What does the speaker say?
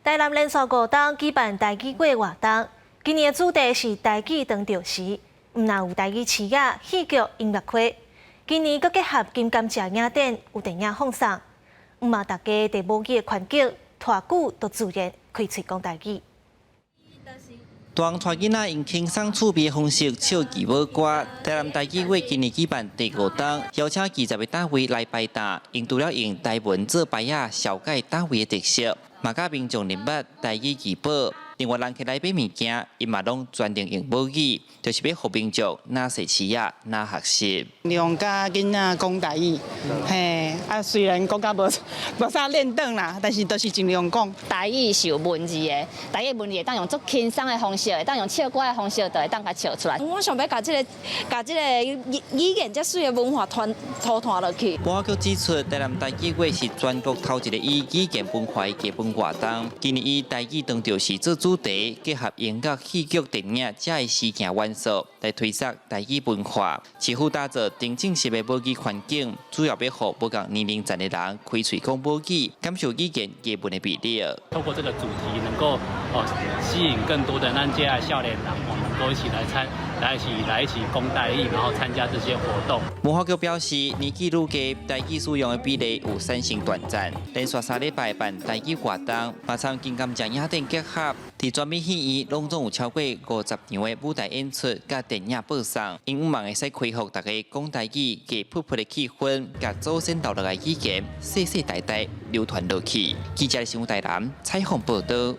台南连续5档举办台语过活动，今年的主题是台语当着时，唔但有台语词雅、戏剧、音乐会，今年佮结合金甘蔗影展有电影放送，嘛大家伫母语的环境，偌久都自然开嘴讲台语。 当带囡仔用轻松趣味的方式唱旗舞歌，台南台语会今年举办第5档，邀请20个单位来摆搭，用除了用台文做牌仔，小解单位的特色，嘛甲民众认捌台语旗宝。另外，人客来买物件，因嘛拢专程用母语，就是要互民众哪识词啊，哪学习。用甲囡仔讲台语，嘿，虽然讲甲无啥练转啦，但是都是尽量讲。台语是有文字的，台语文字会当用足轻松的方式，会当用唱歌的方式，就会当甲唱出来。我想要把这个语言遮水的文化传落去。文化局指出，台南台语会是全国头一个以语言文化的基本活动。今年以台语当着是做主题，结合音乐、戏剧、电影这的事件元素，来推广台语文化，持续打造真正式的母语环境，主要要互不同年龄层的人开嘴讲母语，感受语言基本的比例。透过这个主题，能够吸引更多的咱这些少年人能够一起讲台语，然后参加这些活动。文化局表示，年纪愈大，台语使用的比例有产生短暂。连续3礼拜办台语活动，马上金甘蔗影展结合，伫全面戏院拢总有超过50场的舞台演出，甲电影播送，因望会使恢复大家讲台语给噗噗的气氛，甲祖先留落来语言，世世代代流传落去。记者新闻台南采访报道。